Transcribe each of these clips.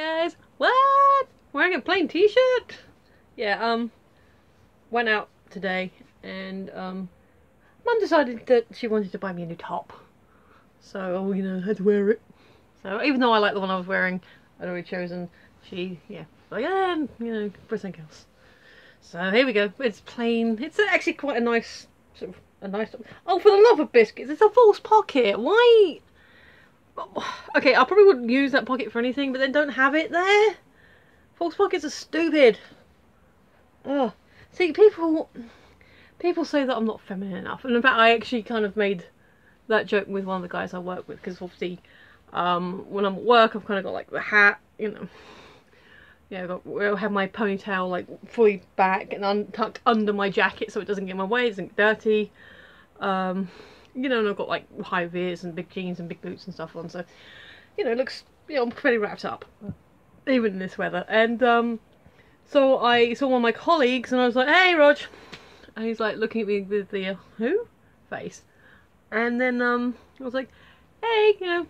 guys. What? Wearing a plain t-shirt? Yeah, went out today and Mum decided that she wanted to buy me a new top. So, you know, I had to wear it. So even though I like the one I was wearing, I'd already chosen, yeah, like, you know, for something else. So here we go. It's plain. It's actually quite a nice, sort of, a nice. Oh, for the love of biscuits, it's a false pocket. Why? Okay, I probably wouldn't use that pocket for anything, but then don't have it there. False pockets are stupid. Ugh. See, people say that I'm not feminine enough, and in fact, I actually kind of made that joke with one of the guys I work with, because obviously, when I'm at work, I've kind of got like the hat, you know. Yeah, I have my ponytail like fully back and tucked under my jacket so it doesn't get in my way, it doesn't get dirty. You know, and I've got like high vis and big jeans and big boots and stuff on, so you know, it looks, you know, I'm fairly wrapped up, even in this weather. And so I saw one of my colleagues and I was like, "Hey, Rog," and he's like looking at me with the who face, and then I was like, "Hey, you know,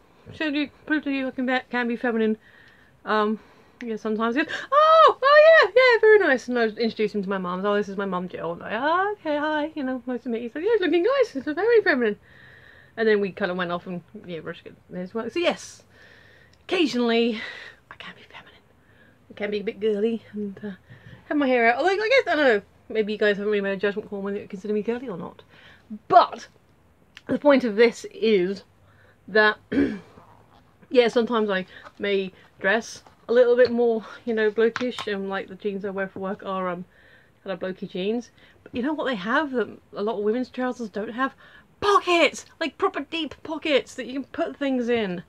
prove to you I can be feminine." Yeah, sometimes he goes, oh yeah, very nice. And I introduced him to my mum. Oh, this is my mum, Jill. And I'm like, oh, okay, hi, you know, nice to meet you. So yeah, looking nice. It's very feminine. And then we kind of went off and yeah, Rush got his work. So yes, occasionally I can be feminine. I can be a bit girly and have my hair out. Although I guess I don't know. Maybe you guys haven't really made a judgment call whether you consider me girly or not. But the point of this is that yeah, sometimes I may dress a little bit more, you know, blokish, and like the jeans I wear for work are kind of blokey jeans. But you know what they have that a lot of women's trousers don't have? Pockets! Like proper deep pockets that you can put things in.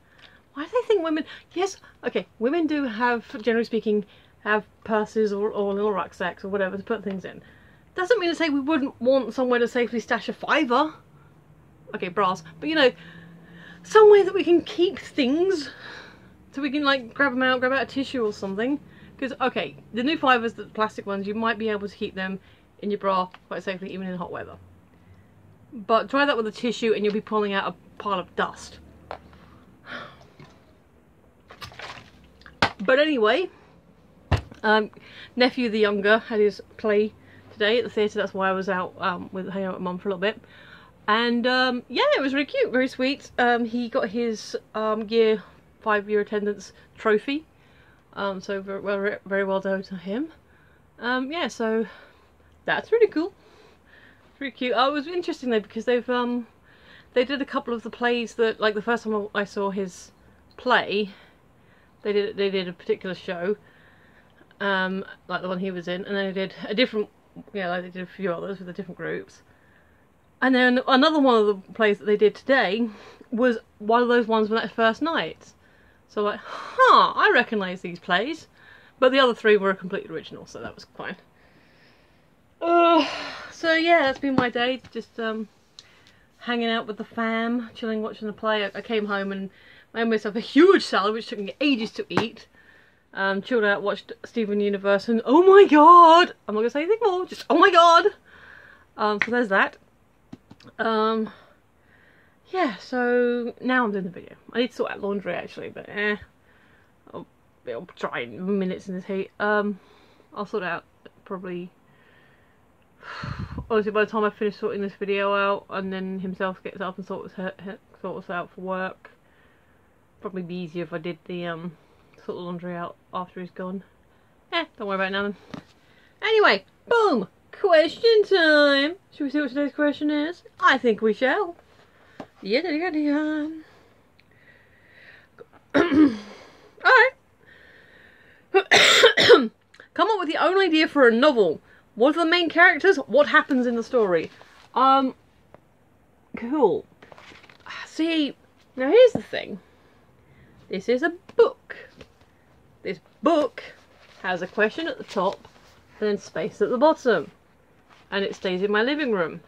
Why do they think women... Yes, okay, women do have, generally speaking, have purses or little rucksacks or whatever to put things in. Doesn't mean to say we wouldn't want somewhere to safely stash a fiver. Okay, bras. But you know, somewhere that we can keep things. So we can like grab out a tissue or something. Because, okay, the new fibers, the plastic ones, you might be able to keep them in your bra quite safely even in hot weather. But try that with a tissue and you'll be pulling out a pile of dust. But anyway, nephew the younger had his play today at the theatre. That's why I was out hanging out with Mum for a little bit. And yeah, it was really cute, very sweet. He got his year 5-year attendance trophy, so very well done to him. Yeah, so that's really cool. It's really cute. Oh, it was interesting though because they did a couple of the plays that, like the first time I saw his play, they did a particular show, like the one he was in, and then they did a different, yeah, like they did a few others with the different groups. And then another one of the plays that they did today was one of those ones with that first night. So like, huh, I recognise these plays. But the other three were completely original, so that was fine. So yeah, that's been my day. Just hanging out with the fam, chilling, watching the play. I came home and made myself a huge salad, which took me ages to eat. Chilled out, watched Steven Universe, and oh my god! I'm not going to say anything more, just oh my god! So there's that. Yeah, so now I'm doing the video. I need to sort out laundry actually, but it'll try in minutes in this heat. I'll sort it out probably, honestly, by the time I finish sorting this video out and then himself gets up and sorts out for work. Probably be easier if I did the sort the laundry out after he's gone. Don't worry about it now then. Anyway, boom! Question time! Should we see what today's question is? I think we shall. Yeah. Alright. Come up with your own idea for a novel. What are the main characters? What happens in the story? Cool. See, now here's the thing. This is a book. This book has a question at the top and then space at the bottom. And it stays in my living room.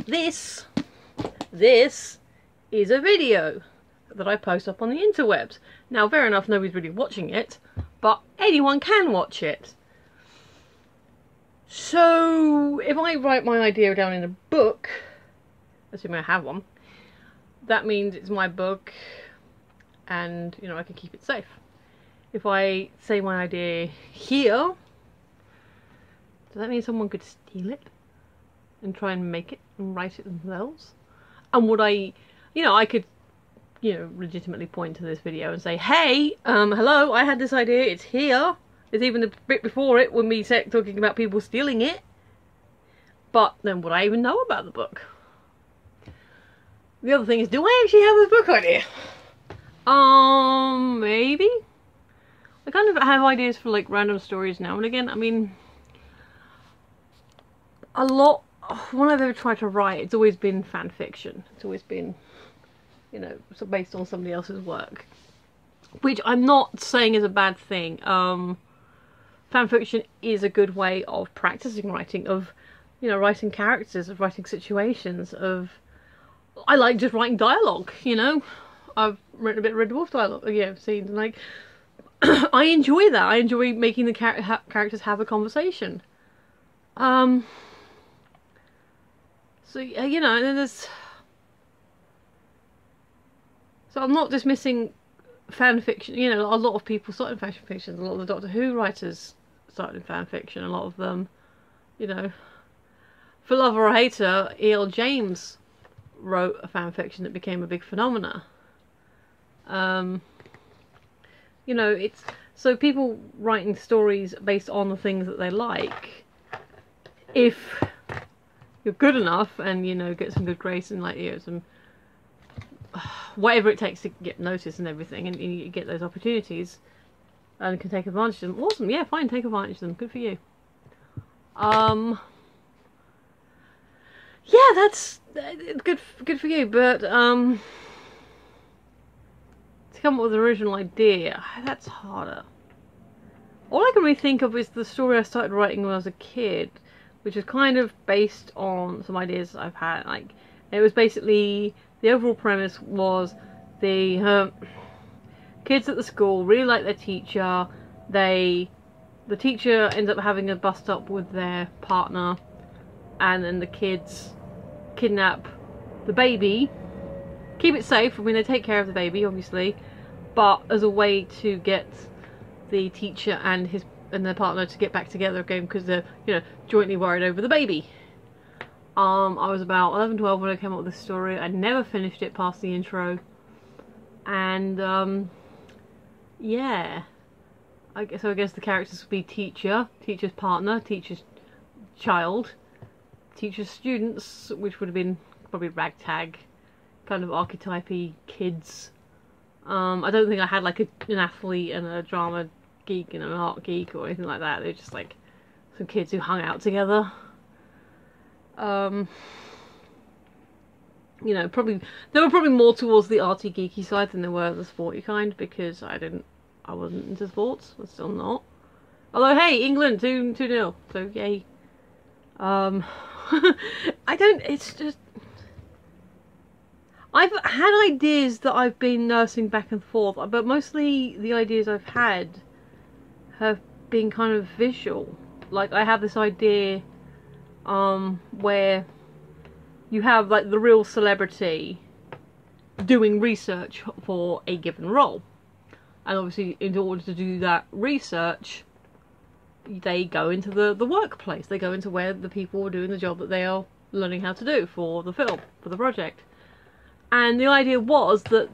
This is a video that I post up on the interwebs. Now, fair enough, nobody's really watching it, but anyone can watch it. So, if I write my idea down in a book, assuming I have one, that means it's my book, and, you know, I can keep it safe. if I say my idea here, does that mean someone could steal it and try and make it and write it themselves? And would I, I could, legitimately point to this video and say, hey, hello, I had this idea, it's here. There's even a bit before it when we start talking about people stealing it. But then would I even know about the book? The other thing is, do I actually have a book idea? Maybe? I kind of have ideas for like random stories now and again. I mean, a lot, when I've ever tried to write, it's always been fan fiction. It's always been, so based on somebody else's work. Which I'm not saying is a bad thing. Fan fiction is a good way of practicing writing, of, writing characters, of writing situations, of... I like just writing dialogue, I've written a bit of Red Dwarf dialogue, scenes, and like... I enjoy that. I enjoy making the characters have a conversation. So, and then there's... So I'm not dismissing fan fiction. A lot of people started in fan fiction. A lot of the Doctor Who writers started in fan fiction. A lot of them, for love or hate her, E.L. James wrote a fan fiction that became a big phenomena. It's so people writing stories based on the things that they like. If you're good enough and get some good grace and like some whatever it takes to get noticed and everything, and you get those opportunities and can take advantage of them. Awesome, yeah, fine, take advantage of them. Good for you. Yeah, that's good for you. But to come up with an original idea, that's harder. All I can really think of is the story I started writing when I was a kid, which is kind of based on some ideas I've had. Like, it was basically, the overall premise was the kids at the school really like their teacher. The teacher ends up having a bust up with their partner, and then the kids kidnap the baby, keep it safe. I mean, they take care of the baby, obviously, but as a way to get the teacher and their partner to get back together again, because they're jointly worried over the baby. I was about 11, 12 when I came up with this story. I never finished it past the intro, and yeah, I guess the characters would be teacher, teacher's partner, teacher's child, teacher's students, which would have been probably ragtag, kind of archetypey kids. I don't think I had like an athlete and a drama geek and an art geek or anything like that. They're just like some kids who hung out together. Probably they were probably more towards the arty geeky side than they were the sporty kind, because I wasn't into sports. I'm still not. Although, hey, England 2-0, so yay. It's just, I've had ideas that I've been nursing back and forth, but mostly the ideas I've had have been kind of visual. Like, I have this idea where you have like the real celebrity doing research for a given role, and obviously in order to do that research they go into the workplace, they go into where the people are doing the job that they are learning how to do for the film, for the project. And the idea was that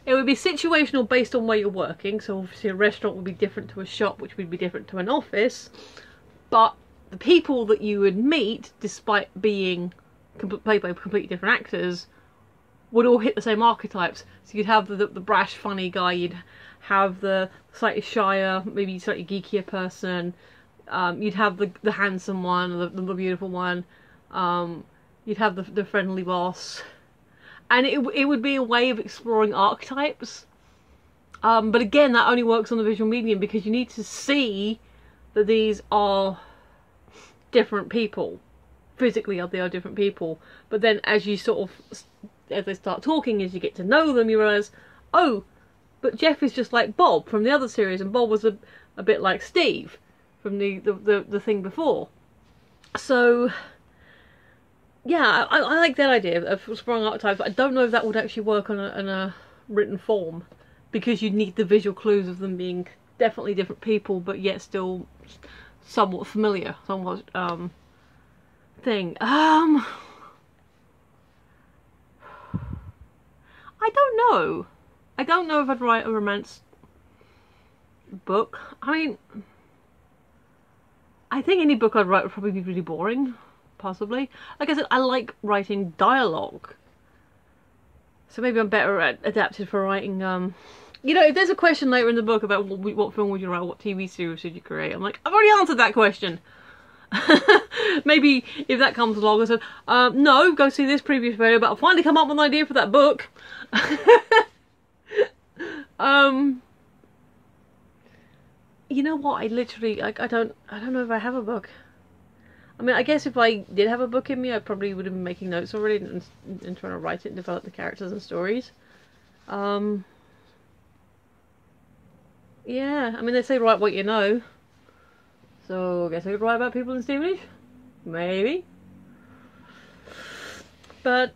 it would be situational based on where you're working. So obviously a restaurant would be different to a shop, which would be different to an office, but the people that you would meet, despite being played by completely different actors, would all hit the same archetypes. So you'd have the brash, funny guy, you'd have the slightly shyer, maybe slightly geekier person, you'd have the handsome one, the beautiful one, you'd have the friendly boss, and it would be a way of exploring archetypes. But again, that only works on the visual medium, because you need to see that these are different people. Physically, they are different people. But then as you sort of, as they start talking, as you get to know them, you realise, oh, but Jeff is just like Bob from the other series, and Bob was a bit like Steve from the thing before. So yeah, I like that idea of exploring archetypes, but I don't know if that would actually work on a written form, because you need the visual clues of them being definitely different people, but yet still somewhat familiar, somewhat thing. I don't know. I don't know if I'd write a romance book. I mean, I think any book I'd write would probably be really boring, possibly. Like I said, I like writing dialogue. So maybe I'm better adapted for writing, you know, if there's a question later in the book about what film would you write, what TV series should you create, I'm like, I've already answered that question. Maybe if that comes along, I said, no, go see this previous video, but I'll finally come up with an idea for that book. You know what? I literally, I don't know if I have a book. I mean, I guess if I did have a book in me, I probably would have been making notes already and trying to write it and develop the characters and stories. Yeah, I mean, they say write what you know. So I guess I could write about people in Stevenage? Maybe. But,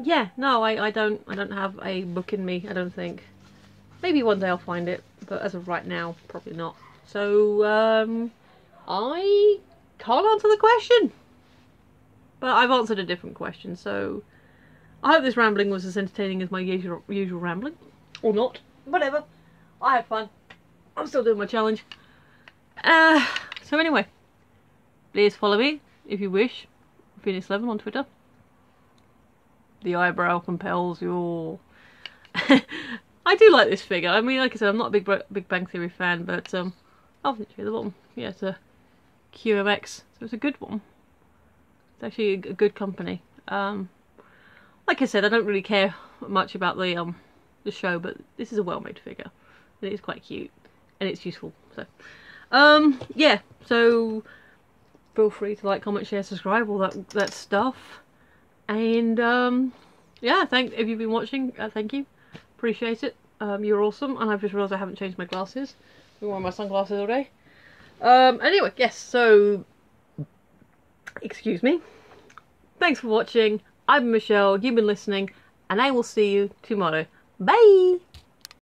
yeah, no, I don't have a book in me, I don't think. Maybe one day I'll find it, but as of right now, probably not. So, I can't answer the question. But I've answered a different question, so I hope this rambling was as entertaining as my usual rambling. Or not. Whatever. I had fun. I'm still doing my challenge. So anyway, please follow me if you wish. Phoenix11 on Twitter. The eyebrow compels your... I do like this figure. I mean, like I said, I'm not a Big Bang Theory fan, but oh, literally the bottom. Yeah, it's a QMX, so it's a good one. It's actually a good company. Like I said, I don't really care much about the show, but this is a well-made figure. It is quite cute, and it's useful. So, yeah. So feel free to like, comment, share, subscribe, all that stuff. And yeah, if you've been watching, thank you. Appreciate it. You're awesome, and I've just realised I haven't changed my glasses. I've been wearing my sunglasses all day. Anyway, yes, so excuse me. Thanks for watching. I've been Michelle, you've been listening, and I will see you tomorrow. Bye!